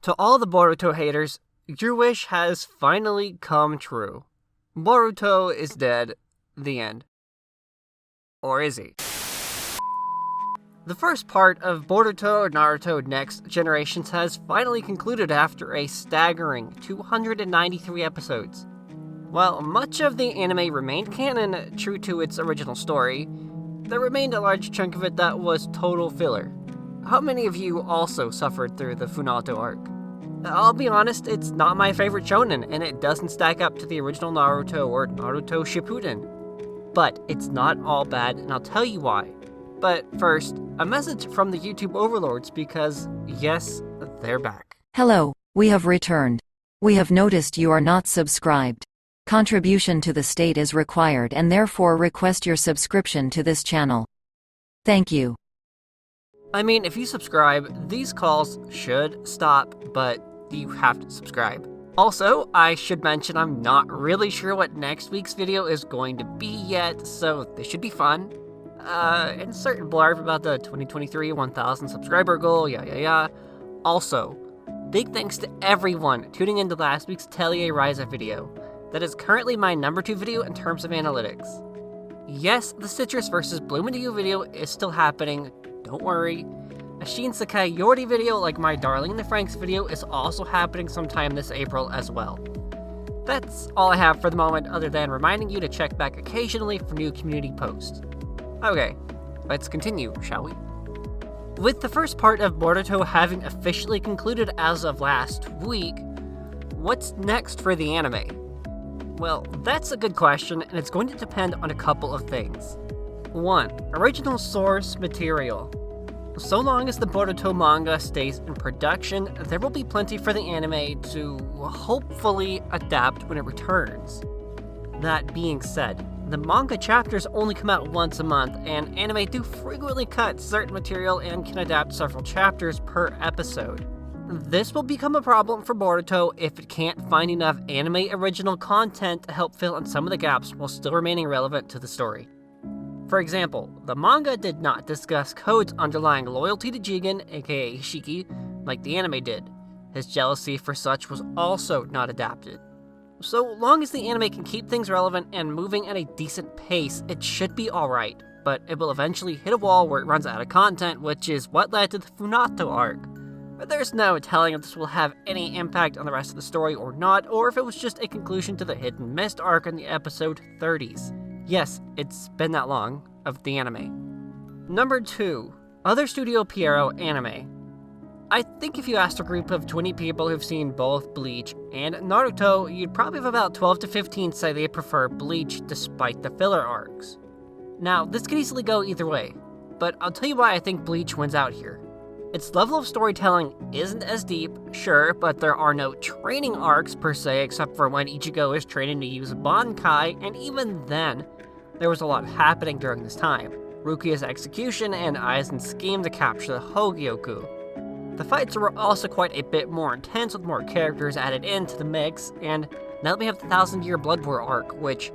To all the Boruto haters, your wish has finally come true. Boruto is dead. The end. Or is he? The first part of Boruto Naruto Next Generations has finally concluded after a staggering 293 episodes. While much of the anime remained canon, true to its original story, there remained a large chunk of it that was total filler. How many of you also suffered through the Funato arc? I'll be honest, it's not my favorite shonen, and it doesn't stack up to the original Naruto or Naruto Shippuden. But it's not all bad, and I'll tell you why. But first, a message from the YouTube overlords because, yes, they're back. Hello, we have returned. We have noticed you are not subscribed. Contribution to the state is required and therefore request your subscription to this channel. Thank you. I mean, if you subscribe, these calls should stop, but you have to subscribe. Also, I should mention I'm not really sure what next week's video is going to be yet, so this should be fun. Insert blurb about the 2023 1000 subscriber goal, yeah. Also, big thanks to everyone tuning into last week's Atelier Ryza video. That is currently my number 2 video in terms of analytics. Yes, the Citrus vs. Bloom and You video is still happening, don't worry. A Shin Sakai Yordi video like my Darling in the Franxx video is also happening sometime this April as well. That's all I have for the moment other than reminding you to check back occasionally for new community posts. Okay, let's continue, shall we? With the first part of Boruto having officially concluded as of last week, what's next for the anime? Well, that's a good question, and it's going to depend on a couple of things. 1. Original source material. So long as the Boruto manga stays in production, there will be plenty for the anime to hopefully adapt when it returns. That being said, the manga chapters only come out once a month, and anime do frequently cut certain material and can adapt several chapters per episode. This will become a problem for Boruto if it can't find enough anime original content to help fill in some of the gaps while still remaining relevant to the story. For example, the manga did not discuss Code's underlying loyalty to Jigen, aka Isshiki, like the anime did. His jealousy for such was also not adapted. So long as the anime can keep things relevant and moving at a decent pace, it should be alright, but it will eventually hit a wall where it runs out of content, which is what led to the Funato arc. But there's no telling if this will have any impact on the rest of the story or not, or if it was just a conclusion to the Hidden Mist arc in the episode 30s. Yes, it's been that long, of the anime. Number 2. Other Studio Pierrot anime. I think if you asked a group of 20 people who've seen both Bleach and Naruto, you'd probably have about 12 to 15 say they prefer Bleach despite the filler arcs. Now, this could easily go either way, but I'll tell you why I think Bleach wins out here. Its level of storytelling isn't as deep, sure, but there are no training arcs per se except for when Ichigo is training to use Bankai, and even then, there was a lot happening during this time. Rukia's execution and Aizen's scheme to capture the Hogyoku. The fights were also quite a bit more intense with more characters added into the mix, and now that we have the 1000-year Blood War arc, which,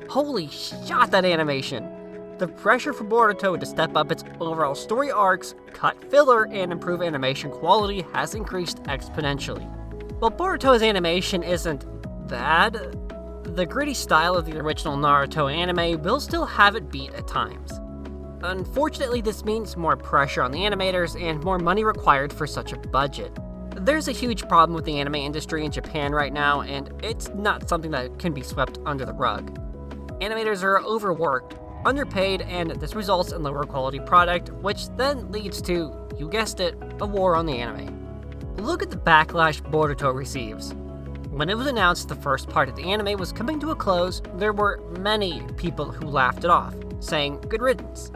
holy shot, that animation! The pressure for Boruto to step up its overall story arcs, cut filler, and improve animation quality has increased exponentially. While Boruto's animation isn't bad, the gritty style of the original Naruto anime will still have it beat at times. Unfortunately, this means more pressure on the animators and more money required for such a budget. There's a huge problem with the anime industry in Japan right now, and it's not something that can be swept under the rug. Animators are overworked, underpaid, and this results in lower quality product, which then leads to, you guessed it, a war on the anime. Look at the backlash Boruto receives. When it was announced the first part of the anime was coming to a close, there were many people who laughed it off, saying good riddance.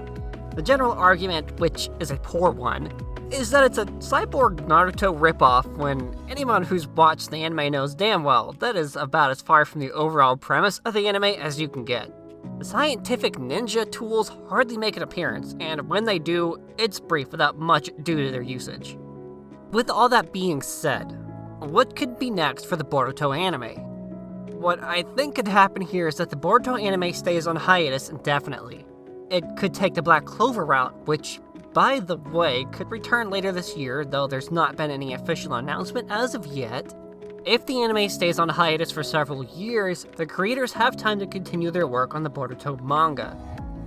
The general argument, which is a poor one, is that it's a cyborg Naruto ripoff when anyone who's watched the anime knows damn well that is about as far from the overall premise of the anime as you can get. The scientific ninja tools hardly make an appearance, and when they do, it's brief without much due to their usage. With all that being said, what could be next for the Boruto anime? What I think could happen here is that the Boruto anime stays on hiatus indefinitely. It could take the Black Clover route, which by the way, could return later this year, though there's not been any official announcement as of yet. If the anime stays on hiatus for several years, the creators have time to continue their work on the Boruto manga.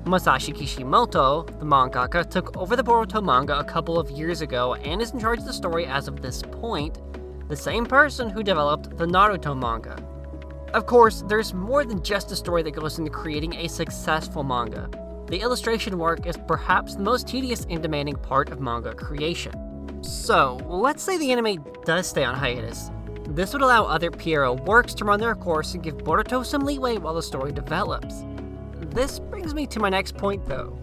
Masashi Kishimoto, the mangaka, took over the Boruto manga a couple of years ago and is in charge of the story as of this point, the same person who developed the Naruto manga. Of course, there's more than just a story that goes into creating a successful manga. The illustration work is perhaps the most tedious and demanding part of manga creation. So, let's say the anime does stay on hiatus. This would allow other Pierrot works to run their course and give Boruto some leeway while the story develops. This brings me to my next point though.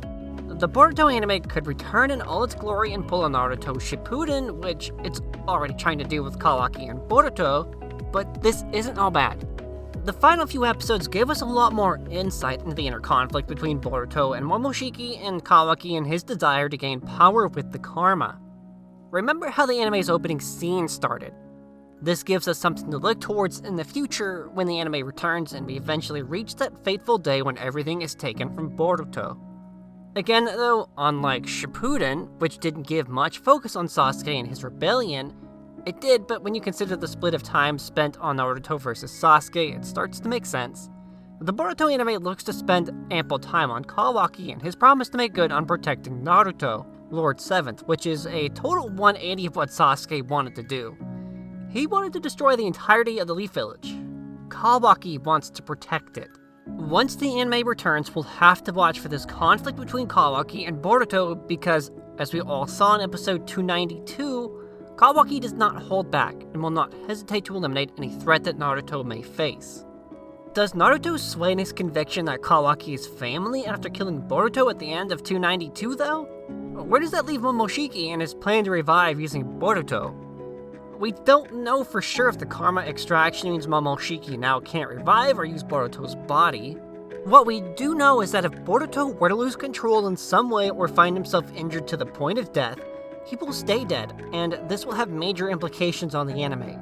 The Boruto anime could return in all its glory and pull a Naruto Shippuden, which it's already trying to do with Kawaki and Boruto, but this isn't all bad. The final few episodes gave us a lot more insight into the inner conflict between Boruto and Momoshiki and Kawaki and his desire to gain power with the karma. Remember how the anime's opening scene started? This gives us something to look towards in the future when the anime returns and we eventually reach that fateful day when everything is taken from Boruto. Again though, unlike Shippuden, which didn't give much focus on Sasuke and his rebellion, it did, but when you consider the split of time spent on Naruto versus Sasuke, it starts to make sense. The Boruto anime looks to spend ample time on Kawaki and his promise to make good on protecting Naruto, Lord 7th, which is a total 180 of what Sasuke wanted to do. He wanted to destroy the entirety of the Leaf Village. Kawaki wants to protect it. Once the anime returns, we'll have to watch for this conflict between Kawaki and Boruto because, as we all saw in episode 292, Kawaki does not hold back and will not hesitate to eliminate any threat that Naruto may face. Does Naruto sway in his conviction that Kawaki is family after killing Boruto at the end of 292 though? Where does that leave Momoshiki and his plan to revive using Boruto? We don't know for sure if the karma extraction means Momoshiki now can't revive or use Boruto's body. What we do know is that if Boruto were to lose control in some way or find himself injured to the point of death, he will stay dead, and this will have major implications on the anime.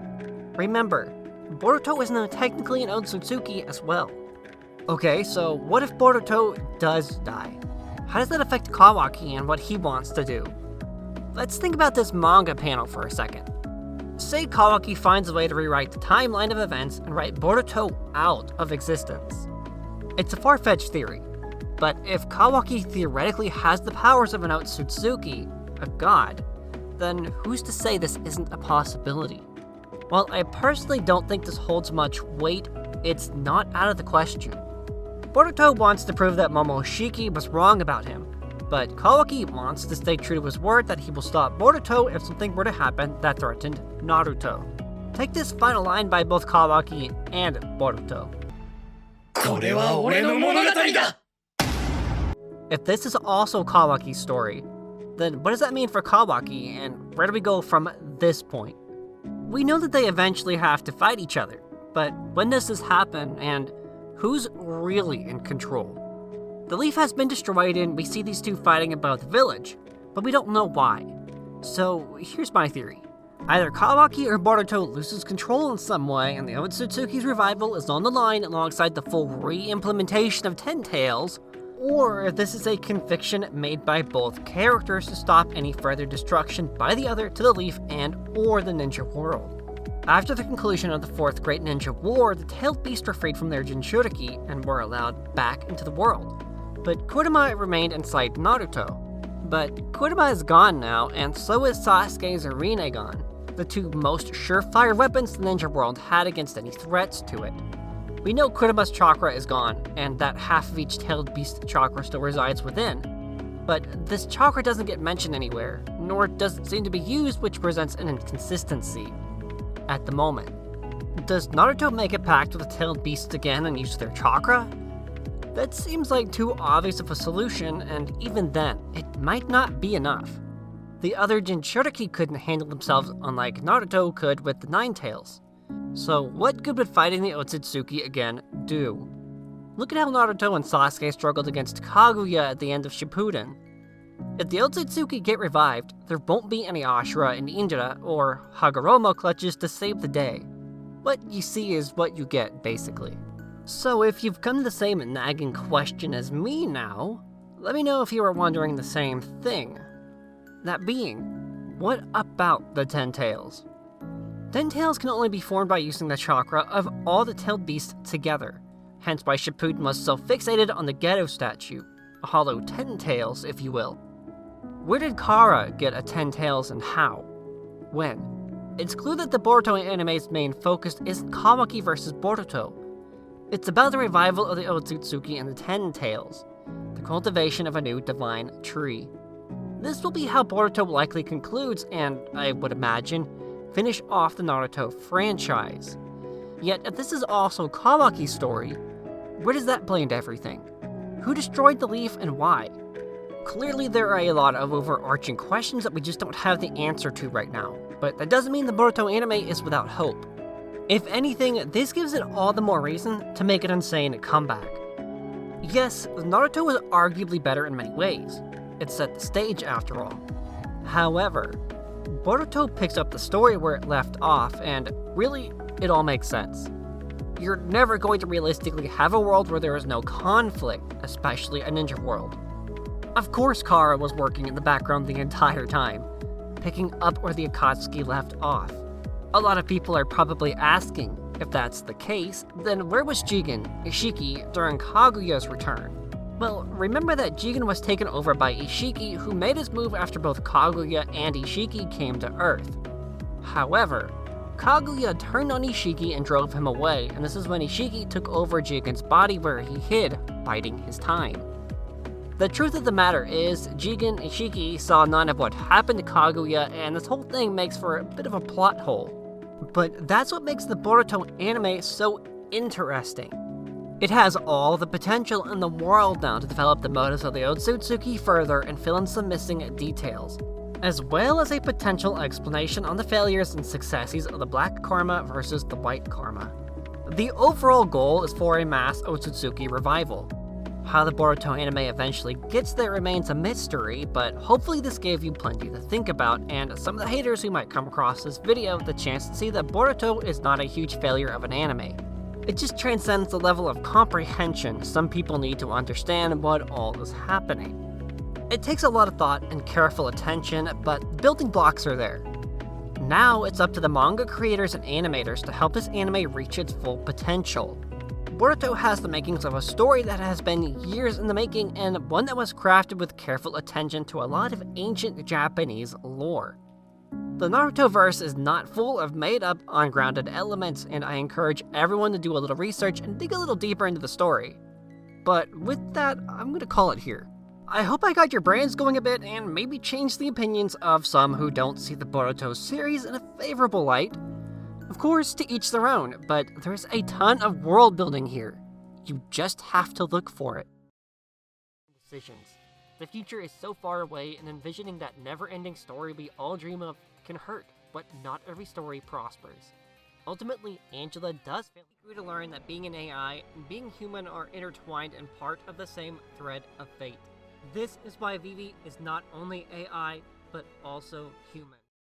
Remember, Boruto is now technically an Otsutsuki as well. Okay, so what if Boruto does die? How does that affect Kawaki and what he wants to do? Let's think about this manga panel for a second. Say Kawaki finds a way to rewrite the timeline of events and write Boruto out of existence. It's a far-fetched theory, but if Kawaki theoretically has the powers of an Otsutsuki, a god, then who's to say this isn't a possibility? While I personally don't think this holds much weight, it's not out of the question. Boruto wants to prove that Momoshiki was wrong about him, but Kawaki wants to stay true to his word that he will stop Boruto if something were to happen that threatened Naruto. Take this final line by both Kawaki and Boruto. これは俺の物語だ! If this is also Kawaki's story, then what does that mean for Kawaki, and where do we go from this point? We know that they eventually have to fight each other, but when does this happen, and who's really in control? The leaf has been destroyed and we see these two fighting about the village, but we don't know why. So here's my theory. Either Kawaki or Boruto loses control in some way and the Otsutsuki's revival is on the line alongside the full re-implementation of Ten Tails, or this is a conviction made by both characters to stop any further destruction by the other to the Leaf and or the ninja world. After the conclusion of the Fourth Great Ninja War, the tailed beasts were freed from their Jinchuriki and were allowed back into the world. But Kurama remained inside Naruto. But Kurama is gone now, and so is Sasuke's Rinnegan, the two most surefire weapons the ninja world had against any threats to it. We know Kurama's chakra is gone, and that half of each tailed beast chakra still resides within. But this chakra doesn't get mentioned anywhere, nor does it seem to be used, which presents an inconsistency at the moment. Does Naruto make a pact with the tailed beasts again and use their chakra? That seems like too obvious of a solution, and even then, it might not be enough. The other Jinchuriki couldn't handle themselves unlike Naruto could with the Nine Tails. So what good would fighting the Otsutsuki again do? Look at how Naruto and Sasuke struggled against Kaguya at the end of Shippuden. If the Otsutsuki get revived, there won't be any Ashura and Indra or Hagoromo clutches to save the day. What you see is what you get, basically. So if you've come to the same nagging question as me now, let me know if you are wondering the same thing. That being, what about the 10 tails? 10 tails can only be formed by using the chakra of all the tailed beasts together, hence why Shippuden was so fixated on the Geto statue, a hollow 10 tails if you will. Where did Kara get a 10 tails and how? When? It's clear that the Boruto anime's main focus isn't Kawaki versus Boruto. It's about the revival of the Otsutsuki and the 10 tails, the cultivation of a new divine tree. This will be how Boruto likely concludes and, I would imagine, finish off the Naruto franchise. Yet, if this is also Kawaki's story, where does that play into everything? Who destroyed the leaf and why? Clearly there are a lot of overarching questions that we just don't have the answer to right now, but that doesn't mean the Boruto anime is without hope. If anything, this gives it all the more reason to make an insane comeback. Yes, Naruto was arguably better in many ways. It set the stage after all. However, Boruto picks up the story where it left off, and really, it all makes sense. You're never going to realistically have a world where there is no conflict, especially a ninja world. Of course Kara was working in the background the entire time, picking up where the Akatsuki left off. A lot of people are probably asking, if that's the case, then where was Jigen, Isshiki, during Kaguya's return? Well, remember that Jigen was taken over by Isshiki, who made his move after both Kaguya and Isshiki came to Earth. However, Kaguya turned on Isshiki and drove him away, and this is when Isshiki took over Jigen's body where he hid, biding his time. The truth of the matter is, Jigen Isshiki saw none of what happened to Kaguya, and this whole thing makes for a bit of a plot hole. But that's what makes the Boruto anime so interesting. It has all the potential in the world now to develop the motives of the Otsutsuki further and fill in some missing details, as well as a potential explanation on the failures and successes of the black karma versus the white karma. The overall goal is for a mass Otsutsuki revival. How the Boruto anime eventually gets there remains a mystery, but hopefully this gave you plenty to think about, and some of the haters who might come across this video the chance to see that Boruto is not a huge failure of an anime. It just transcends the level of comprehension some people need to understand what all is happening. It takes a lot of thought and careful attention, but the building blocks are there. Now it's up to the manga creators and animators to help this anime reach its full potential. Boruto has the makings of a story that has been years in the making and one that was crafted with careful attention to a lot of ancient Japanese lore. The Naruto-verse is not full of made-up, ungrounded elements, and I encourage everyone to do a little research and dig a little deeper into the story. But with that, I'm gonna call it here. I hope I got your brains going a bit and maybe changed the opinions of some who don't see the Boruto series in a favorable light. Of course, to each their own, but there's a ton of world building here. You just have to look for it. Decisions. The future is so far away, and envisioning that never-ending story we all dream of can hurt, but not every story prospers. Ultimately, Angela does fail. We grew to learn that being an AI and being human are intertwined and part of the same thread of fate. This is why Vivi is not only AI, but also human.